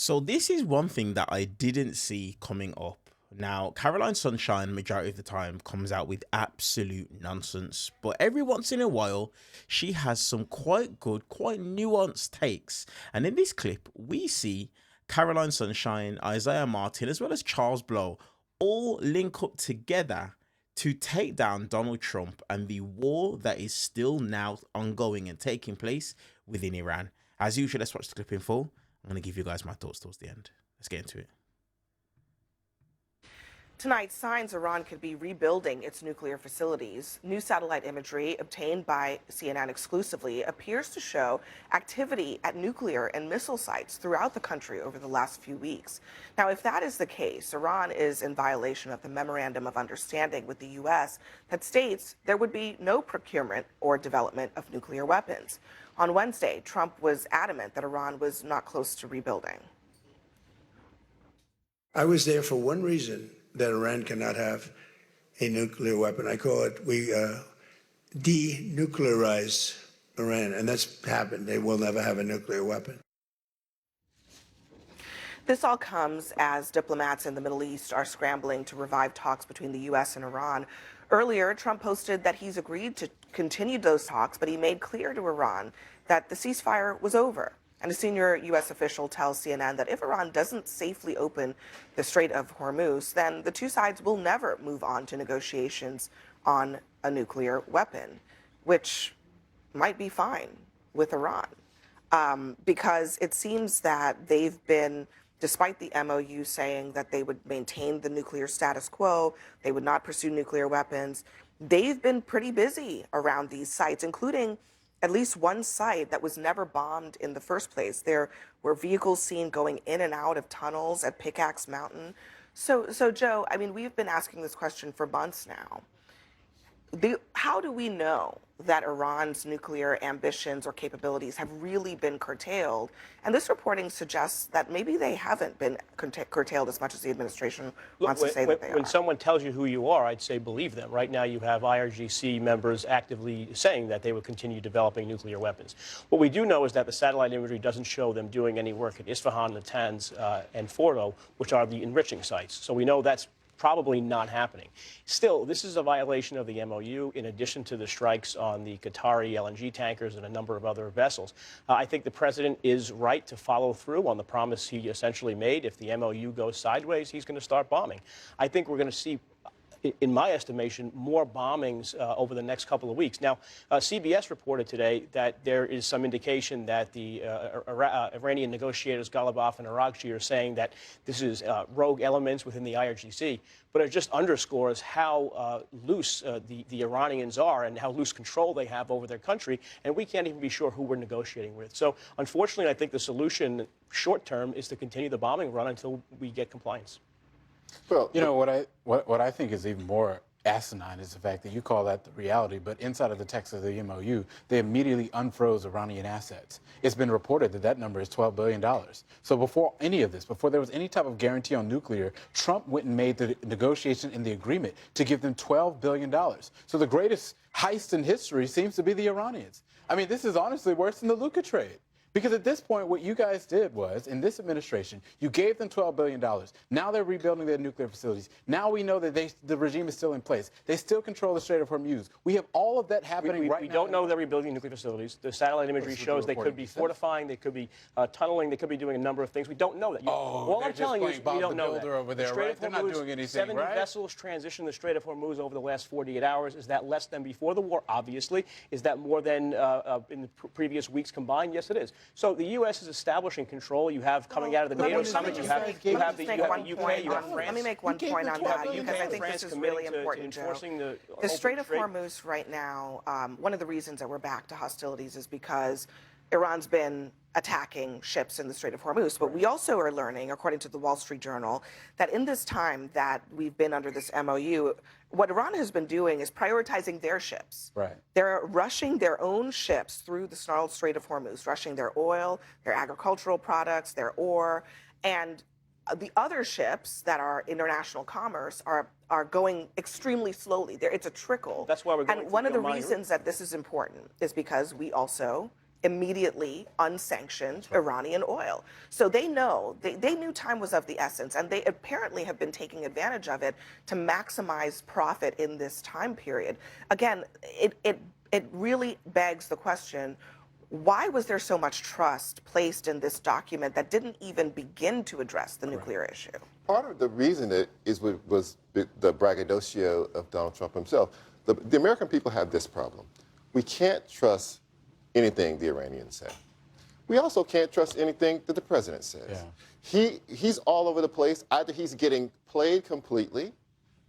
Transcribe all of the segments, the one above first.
So this is one thing that I didn't see coming up. Now, Caroline Sunshine, majority of the time, comes out with absolute nonsense, but every once in a while, she has some quite good, quite nuanced takes. And in this clip, we see Caroline Sunshine, Isaiah Martin, as well as Charles Blow, all link up together to take down Donald Trump and the war that is still now ongoing and taking place within Iran. As usual, let's watch the clip in full. I'm going to give you guys my thoughts towards the end. Let's get into it. Tonight, signs Iran could be rebuilding its nuclear facilities. New satellite imagery obtained by CNN exclusively appears to show activity at nuclear and missile sites throughout the country over the last few weeks. Now, if that is the case, Iran is in violation of the Memorandum of Understanding with the U.S. that states there would be no procurement or development of nuclear weapons. On Wednesday, Trump was adamant that Iran was not close to rebuilding. I was there for one reason, that Iran cannot have a nuclear weapon. I call it, we denuclearize Iran, and that's happened. They will never have a nuclear weapon. This all comes as diplomats in the Middle East are scrambling to revive talks between the U.S. and Iran. Earlier, Trump posted that he's agreed to continue those talks, but he made clear to Iran that the ceasefire was over. And a senior U.S. official tells CNN that if Iran doesn't safely open the Strait of Hormuz, then the two sides will never move on to negotiations on a nuclear weapon, which might be fine with Iran, because it seems that they've been, despite the MOU saying that they would maintain the nuclear status quo, they would not pursue nuclear weapons, they've been pretty busy around these sites, including at least one site that was never bombed in the first place. There were vehicles seen going in and out of tunnels at Pickaxe Mountain. So Joe, I mean, we've been asking this question for months now. How do we know that Iran's nuclear ambitions or capabilities have really been curtailed? And this reporting suggests that maybe they haven't been curtailed as much as the administration wants to say that they are. When someone tells you who you are, I'd say believe them. Right now you have IRGC members actively saying that they will continue developing nuclear weapons. What we do know is that the satellite imagery doesn't show them doing any work at Isfahan, Natanz, and Fordo, which are the enriching sites. So we know that's probably not happening. Still, this is a violation of the MOU in addition to the strikes on the Qatari LNG tankers and a number of other vessels. I think the president is right to follow through on the promise he essentially made. If the MOU goes sideways, he's going to start bombing. I think we're going to see, in my estimation, more bombings over the next couple of weeks. Now, CBS reported today that there is some indication that the Iranian negotiators, Ghalibaf and Araghchi, are saying that this is rogue elements within the IRGC. But it just underscores how loose the Iranians are and how loose control they have over their country. And we can't even be sure who we're negotiating with. So, unfortunately, I think the solution short term is to continue the bombing run until we get compliance. Well, you know, what I think is even more asinine is the fact that you call that the reality, but inside of the text of the MOU, they immediately unfroze Iranian assets. It's been reported that that number is $12 billion. So before any of this, before there was any type of guarantee on nuclear, Trump went and made the negotiation in the agreement to give them $12 billion. So the greatest heist in history seems to be the Iranians. I mean, this is honestly worse than the Luka trade. Because at this point, what you guys did was, in this administration, you gave them $12 billion. Now they're rebuilding their nuclear facilities. Now we know that the regime is still in place. They still control the Strait of Hormuz. We have all of that happening right now. We don't know they're rebuilding nuclear facilities. The satellite imagery shows they could be fortifying, they could be tunneling, they could be doing a number of things. We don't know that. All I'm telling you is we don't know that. Over there, right? They're not doing anything, 70 vessels transitioned the Strait of Hormuz over the last 48 hours. Is that less than before the war? Obviously. Is that more than in the previous weeks combined? Yes, it is. So the U.S. is establishing control. You have coming out of the NATO summit. You have the UK. You have France. Let me make one point on that because I think this is really important, Joe. The Strait of Hormuz right now, one of the reasons that we're back to hostilities is because Iran's been attacking ships in the Strait of Hormuz. But we also are learning, according to the Wall Street Journal, that in this time that we've been under this MOU, what Iran has been doing is prioritizing their ships. Right. They're rushing their own ships through the snarled Strait of Hormuz, rushing their oil, their agricultural products, their ore, and the other ships that are international commerce are going extremely slowly. It's a trickle. That's why we're going And one of the reasons that this is important is because we also immediately unsanctioned Iranian oil. So they know, they knew time was of the essence, and they apparently have been taking advantage of it to maximize profit in this time period. Again, it really begs the question, why was there so much trust placed in this document that didn't even begin to address the nuclear issue? Part of the reason was the braggadocio of Donald Trump himself. The American people have this problem. We can't trust anything the Iranians say. We also can't trust anything that the president says. Yeah. He's all over the place. Either he's getting played completely,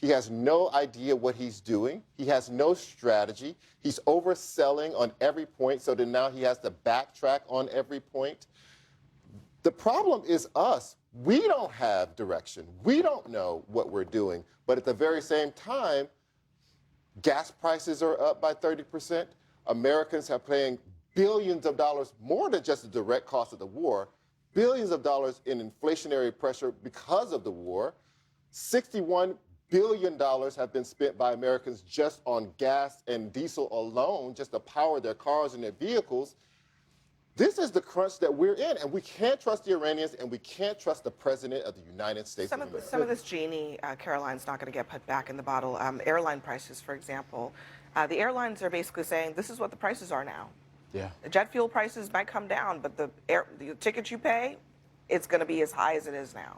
he has no idea what he's doing, he has no strategy, he's overselling on every point, so that now he has to backtrack on every point. The problem is us. We don't have direction. We don't know what we're doing. But at the very same time, gas prices are up by 30%. Americans are paying billions of dollars, more than just the direct cost of the war, billions of dollars in inflationary pressure because of the war. $61 billion have been spent by Americans just on gas and diesel alone, just to power their cars and their vehicles. This is the crunch that we're in, and we can't trust the Iranians, and we can't trust the President of the United States of America. Some of this genie, Caroline's not going to get put back in the bottle. Airline prices, for example. The airlines are basically saying this is what the prices are now. Yeah. The jet fuel prices might come down, but the ticket you pay, it's going to be as high as it is now.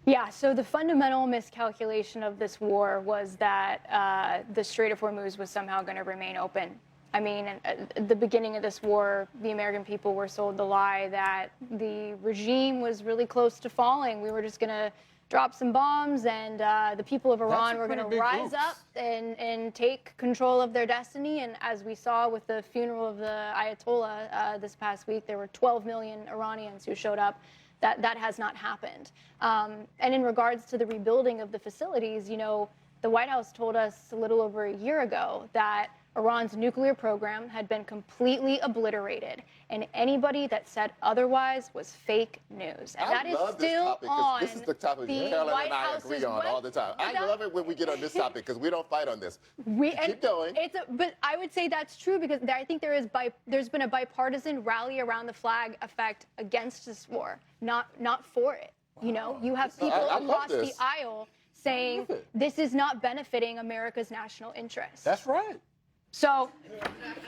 Yeah, so the fundamental miscalculation of this war was that the Strait of Hormuz was somehow going to remain open. I mean, at the beginning of this war, the American people were sold the lie that the regime was really close to falling. We were just going to drop some bombs, and the people of Iran were going to rise up and take control of their destiny. And as we saw with the funeral of the Ayatollah this past week, there were 12 million Iranians who showed up. That has not happened. And in regards to the rebuilding of the facilities, you know, the White House told us a little over a year ago that Iran's nuclear program had been completely obliterated, and anybody that said otherwise was fake news. And that is still on. This is the topic Caroline and I agree on all the time. I love it when we get on this topic because we don't fight on this. Keep going. But I would say that's true because I think there's been a bipartisan rally around the flag effect against this war, not for it. You know, you have people across the aisle saying this is not benefiting America's national interests. That's right. So,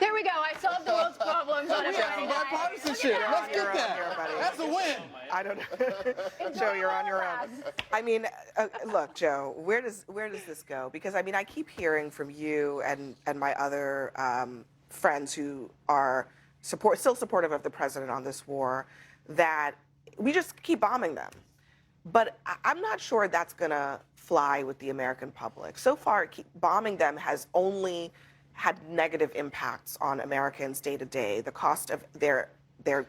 there we go. I solved the world's problems on a Friday night. Bipartisanship. Let's get that. That's a win. I don't know. Joe, you're on your own. I mean, look, Joe, where does this go? Because, I mean, I keep hearing from you and my other friends who are still supportive of the president on this war that we just keep bombing them. But I'm not sure that's going to fly with the American public. So far, bombing them has only had negative impacts on Americans day to day, the cost of their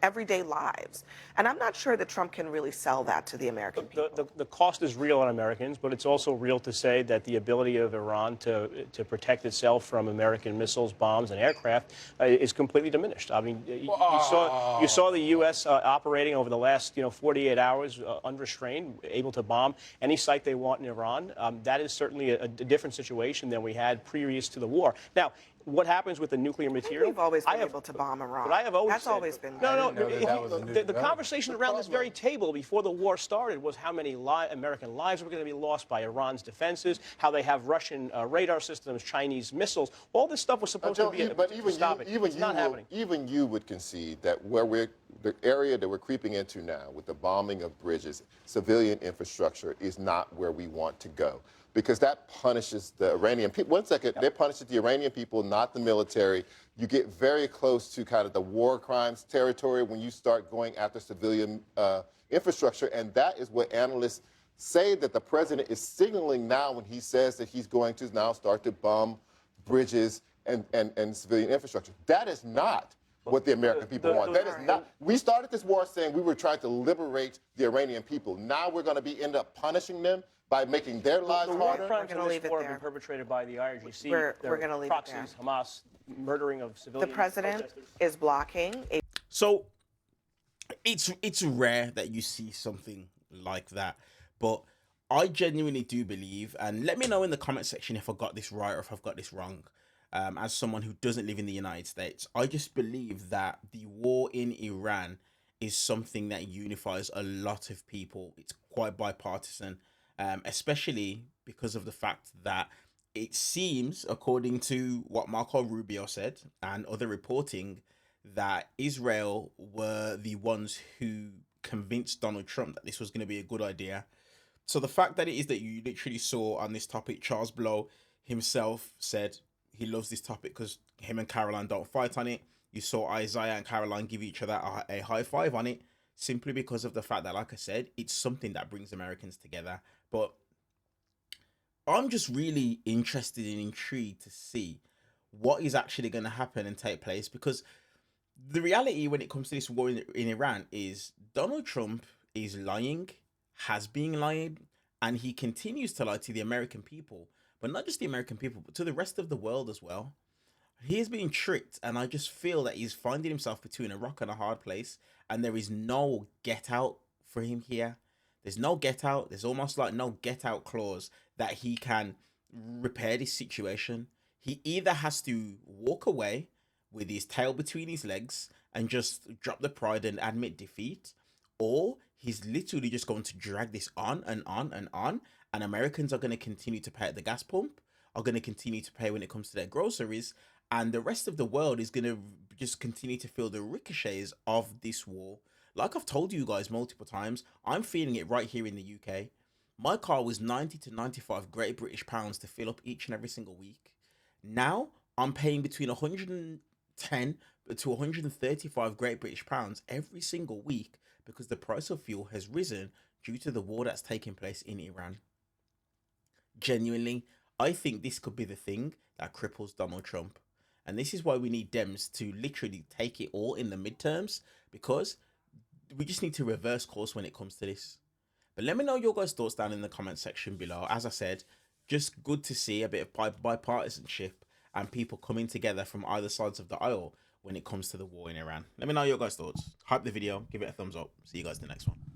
everyday lives. And I'm not sure that Trump can really sell that to the American people. The cost is real on Americans, but it's also real to say that the ability of Iran to protect itself from American missiles, bombs, and aircraft is completely diminished. I mean, you saw the U.S. Operating over the last 48 hours unrestrained, able to bomb any site they want in Iran. That is certainly a different situation than we had previous to the war. Now, what happens with the nuclear material? We've always been able to bomb Iran. But I have always That's said, always been. The conversation around this very table before the war started was how many American lives were going to be lost by Iran's defenses, how they have Russian radar systems, Chinese missiles. All this stuff was supposed to be stop it. It's not happening. Even you would concede that the area that we're creeping into now with the bombing of bridges, civilian infrastructure is not where we want to go. Because that punishes the Iranian people. One second, they punish the Iranian people, not the military. You get very close to kind of the war crimes territory when you start going after civilian infrastructure. And that is what analysts say that the president is signaling now when he says that he's going to now start to bomb bridges and civilian infrastructure. That is not what the American people want. That is not. We started this war saying we were trying to liberate the Iranian people. Now we're going to end up punishing them by making their lives harder. We're going to leave it there. Have been perpetrated by the IRGC. We're going to leave it there. Hamas, murdering of civilians. The president is blocking. So it's rare that you see something like that, but I genuinely do believe, and let me know in the comment section if I got this right or if I've got this wrong. as someone who doesn't live in the United States, I just believe that the war in Iran is something that unifies a lot of people. It's quite bipartisan, especially because of the fact that it seems, according to what Marco Rubio said and other reporting, that Israel were the ones who convinced Donald Trump that this was going to be a good idea. So the fact that it is that you literally saw on this topic, Charles Blow himself said he loves this topic because him and Caroline don't fight on it. You saw Isaiah and Caroline give each other a high five on it, simply because of the fact that, like I said, it's something that brings Americans together. But I'm just really interested and intrigued to see what is actually going to happen and take place, because the reality when it comes to this war in Iran is Donald Trump is lying, has been lying, and he continues to lie to the American people, but not just the American people, but to the rest of the world as well. He is being tricked, and I just feel that he's finding himself between a rock and a hard place, and there is no get out for him here. There's no get out. There's almost like no get out clause that he can repair this situation. He either has to walk away with his tail between his legs and just drop the pride and admit defeat, or he's literally just going to drag this on and on and on, and Americans are going to continue to pay at the gas pump, are going to continue to pay when it comes to their groceries, and the rest of the world is going to just continue to feel the ricochets of this war. Like I've told you guys multiple times, I'm feeling it right here in the UK. My car was 90 to 95 Great British pounds to fill up each and every single week. Now I'm paying between 110 to 135 Great British pounds every single week because the price of fuel has risen due to the war that's taking place in Iran. Genuinely, I think this could be the thing that cripples Donald Trump. And this is why we need Dems to literally take it all in the midterms, because we just need to reverse course when it comes to this. But let me know your guys' thoughts down in the comment section below. As I said, just good to see a bit of bipartisanship and people coming together from either sides of the aisle when it comes to the war in Iran. Let me know your guys' thoughts. Hype the video, give it a thumbs up. See you guys in the next one.